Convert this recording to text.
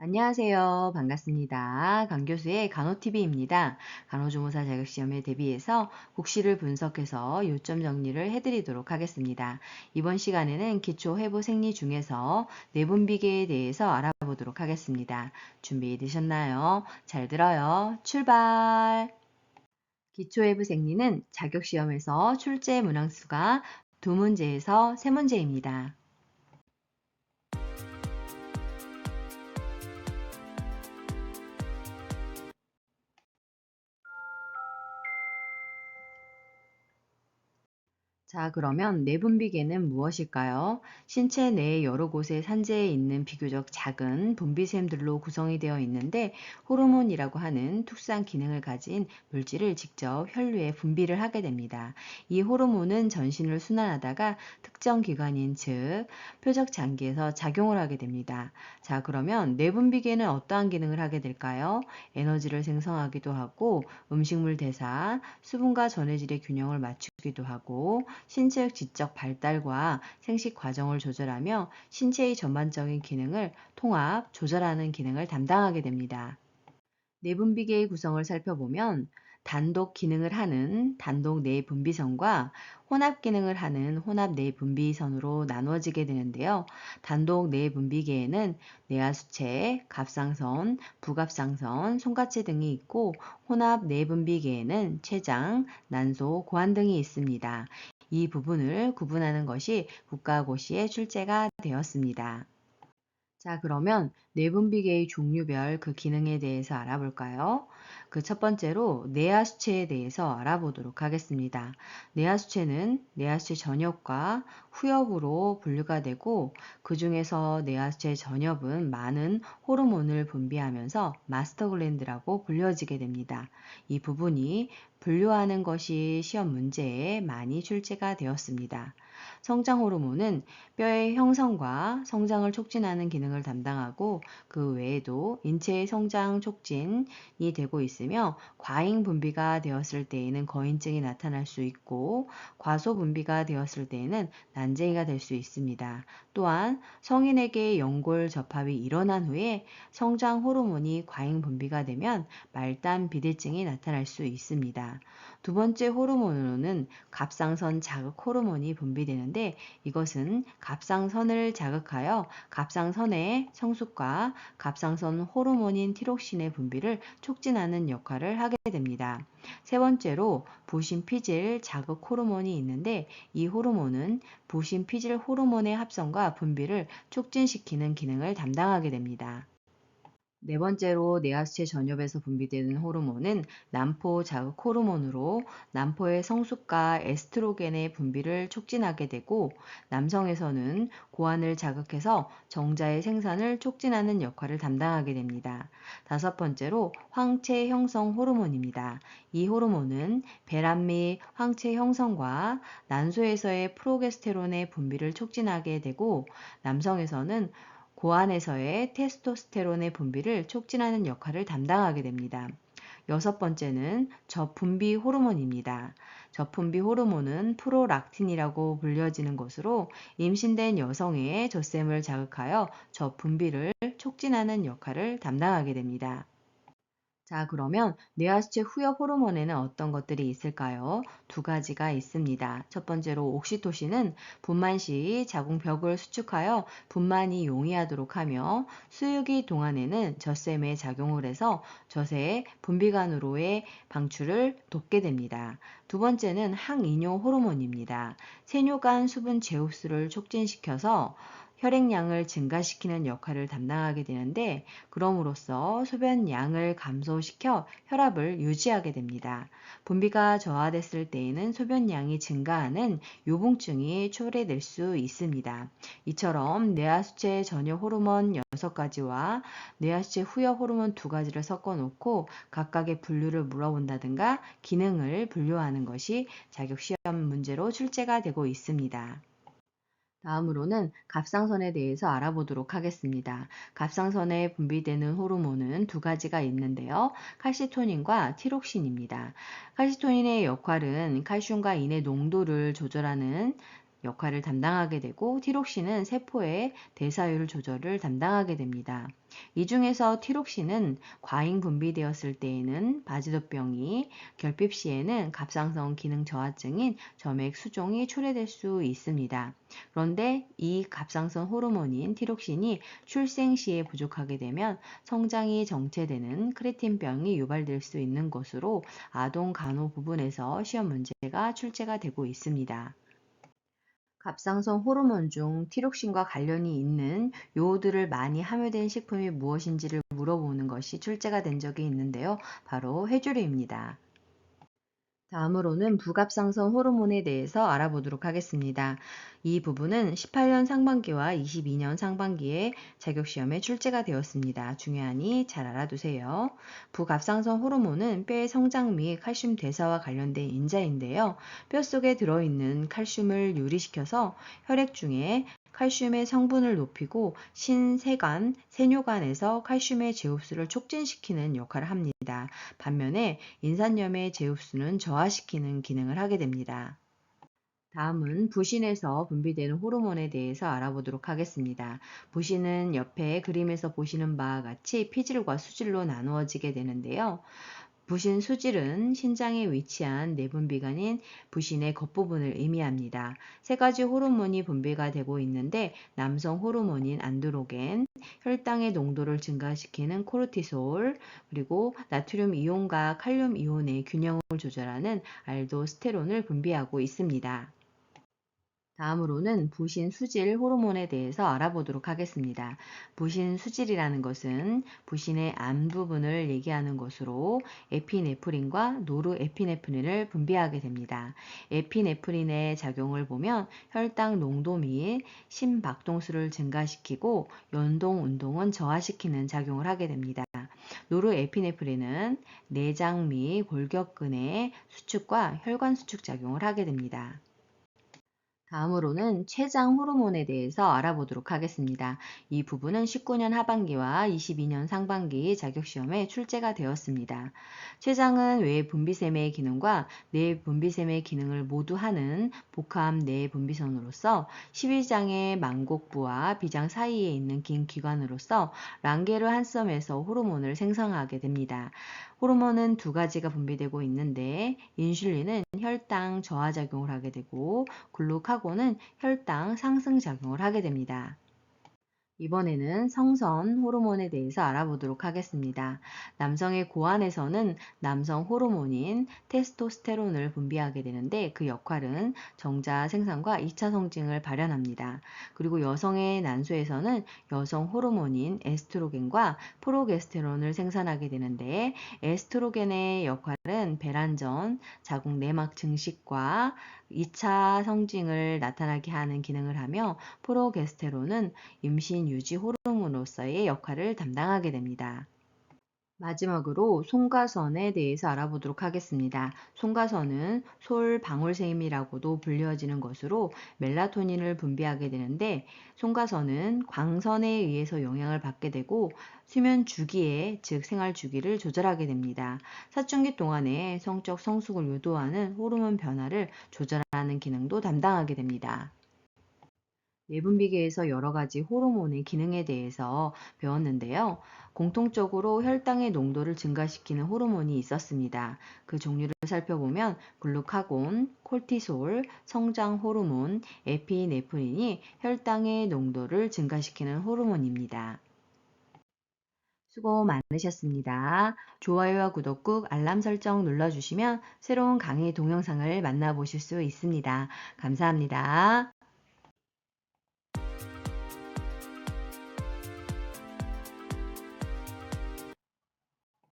안녕하세요. 반갑습니다. 강교수의 간호TV입니다. 간호조무사 자격시험에 대비해서 국시를 분석해서 요점 정리를 해드리도록 하겠습니다. 이번 시간에는 기초회부 생리 중에서 내분비계에 대해서 알아보도록 하겠습니다. 준비되셨나요? 잘 들어요. 출발! 기초회부 생리는 자격시험에서 출제 문항수가 2문제에서 3문제입니다. 자, 그러면 내분비계는 무엇일까요? 신체 내 여러 곳에 산재해 있는 비교적 작은 분비샘들로 구성이 되어 있는데 호르몬이라고 하는 특수한 기능을 가진 물질을 직접 혈류에 분비를 하게 됩니다. 이 호르몬은 전신을 순환하다가 특정 기관인 즉 표적 장기에서 작용을 하게 됩니다. 자, 그러면 내분비계는 어떠한 기능을 하게 될까요? 에너지를 생성하기도 하고 음식물 대사, 수분과 전해질의 균형을 맞추기도 하고 신체의 지적 발달과 생식 과정을 조절하며 신체의 전반적인 기능을 통합, 조절하는 기능을 담당하게 됩니다. 내분비계의 구성을 살펴보면 단독 기능을 하는 단독 내분비선과 혼합 기능을 하는 혼합 내분비선으로 나누어지게 되는데요. 단독 내분비계에는 내하수체, 갑상선, 부갑상선, 손가체 등이 있고 혼합 내분비계에는 췌장, 난소, 고환 등이 있습니다. 이 부분을 구분하는 것이 국가고시에 출제가 되었습니다. 자, 그러면 내분비계의 종류별 그 기능에 대해서 알아볼까요? 그 첫 번째로 내하수체에 대해서 알아보도록 하겠습니다. 내하수체는 내하수체 전엽과 후엽으로 분류가 되고 그 중에서 내하수체 전엽은 많은 호르몬을 분비하면서 마스터 글랜드라고 불려지게 됩니다. 이 부분이 분류하는 것이 시험 문제에 많이 출제가 되었습니다. 성장 호르몬은 뼈의 형성과 성장을 촉진하는 기능을 담당하고 그 외에도 인체의 성장 촉진이 되고 있으며 과잉 분비가 되었을 때에는 거인증이 나타날 수 있고 과소 분비가 되었을 때에는 난쟁이가 될 수 있습니다. 또한 성인에게 연골 접합이 일어난 후에 성장 호르몬이 과잉 분비가 되면 말단 비대증이 나타날 수 있습니다. 두 번째 호르몬으로는 갑상선 자극 호르몬이 분비되는데 이것은 갑상선을 자극하여 갑상선의 성숙과 갑상선 호르몬인 티록신의 분비를 촉진하는 역할을 하게 됩니다. 세 번째로 부신피질 자극 호르몬이 있는데 이 호르몬은 부신피질 호르몬의 합성과 분비를 촉진시키는 기능을 담당하게 됩니다. 네 번째로 내하수체 전엽에서 분비되는 호르몬은 남포 자극 호르몬으로 남포의 성숙과 에스트로겐의 분비를 촉진하게 되고 남성에서는 고환을 자극해서 정자의 생산을 촉진하는 역할을 담당하게 됩니다. 다섯 번째로 황체 형성 호르몬입니다. 이 호르몬은 배란 및 황체 형성과 난소에서의 프로게스테론의 분비를 촉진하게 되고 남성에서는 고안에서의 테스토스테론의 분비를 촉진하는 역할을 담당하게 됩니다. 여섯 번째는 저분비 호르몬입니다. 저분비 호르몬은 프로락틴이라고 불려지는 것으로 임신된 여성의 젖샘을 자극하여 저분비를 촉진하는 역할을 담당하게 됩니다. 자, 그러면 뇌하수체 후엽 호르몬에는 어떤 것들이 있을까요? 두 가지가 있습니다. 첫 번째로 옥시토신은 분만 시 자궁벽을 수축하여 분만이 용이하도록 하며 수유기 동안에는 젖샘에 작용을 해서 젖의 분비관으로의 방출을 돕게 됩니다. 두 번째는 항이뇨 호르몬입니다. 세뇨간 수분 제흡수를 촉진시켜서 혈액량을 증가시키는 역할을 담당하게 되는데 그럼으로써 소변량을 감소시켜 혈압을 유지하게 됩니다. 분비가 저하됐을 때에는 소변량이 증가하는 요붕증이 초래될 수 있습니다. 이처럼 뇌하수체 전여 호르몬 6가지와 뇌하수체 후엽 호르몬 2가지를 섞어 놓고 각각의 분류를 물어본다든가 기능을 분류하는 것이 자격시험 문제로 출제가 되고 있습니다. 다음으로는 갑상선에 대해서 알아보도록 하겠습니다. 갑상선에 분비되는 호르몬은 두 가지가 있는데요. 칼시토닌과 티록신입니다. 칼시토닌의 역할은 칼슘과 인의 농도를 조절하는 역할을 담당하게 되고 티록신은 세포의 대사율 조절을 담당하게 됩니다. 이 중에서 티록신은 과잉 분비되었을 때에는 바지도병이, 결핍 시에는 갑상선 기능 저하증인 점액 수종이 초래될 수 있습니다. 그런데 이 갑상선 호르몬인 티록신이 출생 시에 부족하게 되면 성장이 정체되는 크레틴병이 유발될 수 있는 것으로 아동 간호 부분에서 시험 문제가 출제가 되고 있습니다. 갑상선 호르몬 중 티록신과 관련이 있는 요오드를 많이 함유된 식품이 무엇인지를 물어보는 것이 출제가 된 적이 있는데요. 바로 해조류입니다. 다음으로는 부갑상선 호르몬에 대해서 알아보도록 하겠습니다. 이 부분은 18년 상반기와 22년 상반기에 자격시험에 출제가 되었습니다. 중요하니 잘 알아두세요. 부갑상선 호르몬은 뼈의 성장 및 칼슘 대사와 관련된 인자인데요. 뼈 속에 들어있는 칼슘을 유리시켜서 혈액 중에 칼슘의 성분을 높이고 신세관, 세뇨관에서 칼슘의 재흡수를 촉진시키는 역할을 합니다. 반면에 인산염의 재흡수는 저하시키는 기능을 하게 됩니다. 다음은 부신에서 분비되는 호르몬에 대해서 알아보도록 하겠습니다. 부신은 옆에 그림에서 보시는 바와 같이 피질과 수질로 나누어지게 되는데요. 부신 수질은 신장에 위치한 내분비관인 부신의 겉부분을 의미합니다. 세 가지 호르몬이 분비가 되고 있는데 남성 호르몬인 안드로겐, 혈당의 농도를 증가시키는 코르티솔, 그리고 나트륨 이온과 칼륨 이온의 균형을 조절하는 알도스테론을 분비하고 있습니다. 다음으로는 부신 수질 호르몬에 대해서 알아보도록 하겠습니다. 부신 수질이라는 것은 부신의 안 부분을 얘기하는 것으로 에피네프린과 노르에피네프린을 분비하게 됩니다. 에피네프린의 작용을 보면 혈당 농도 및 심박동수를 증가시키고 연동 운동은 저하시키는 작용을 하게 됩니다. 노르에피네프린은 내장 및 골격근의 수축과 혈관 수축 작용을 하게 됩니다. 다음으로는 췌장 호르몬에 대해서 알아보도록 하겠습니다. 이 부분은 19년 하반기와 22년 상반기 자격시험에 출제가 되었습니다. 췌장은 외 분비샘의 기능과 내 분비샘의 기능을 모두 하는 복합 내 분비선으로서 12장의 망곡부와 비장 사이에 있는 긴 기관으로서 랑게르 한섬에서 호르몬을 생성하게 됩니다. 호르몬은 두 가지가 분비되고 있는데 인슐린은 혈당 저하작용을 하게 되고 글루카곤은 혈당 상승작용을 하게 됩니다. 이번에는 성선 호르몬에 대해서 알아보도록 하겠습니다. 남성의 고환에서는 남성 호르몬인 테스토스테론을 분비하게 되는데 그 역할은 정자 생산과 2차 성징을 발현합니다. 그리고 여성의 난소에서는 여성 호르몬인 에스트로겐과 프로게스테론을 생산하게 되는데 에스트로겐의 역할은 배란전, 자궁 내막 증식과 2차 성징을 나타나게 하는 기능을 하며 프로게스테론은 임신 유지 호르몬으로서의 역할을 담당하게 됩니다. 마지막으로 송가선에 대해서 알아보도록 하겠습니다. 송가선은 솔방울샘이라고도 불려지는 것으로 멜라토닌을 분비하게 되는데 송가선은 광선에 의해서 영향을 받게 되고 수면 주기에 즉 생활 주기를 조절하게 됩니다. 사춘기 동안에 성적 성숙을 유도하는 호르몬 변화를 조절하는 기능도 담당하게 됩니다. 내분비계에서 여러 가지 호르몬의 기능에 대해서 배웠는데요. 공통적으로 혈당의 농도를 증가시키는 호르몬이 있었습니다. 그 종류를 살펴보면 글루카곤, 콜티솔, 성장 호르몬, 에피네프린이 혈당의 농도를 증가시키는 호르몬입니다. 수고 많으셨습니다. 좋아요와 구독 꾹 알람 설정 눌러주시면 새로운 강의 동영상을 만나보실 수 있습니다. 감사합니다.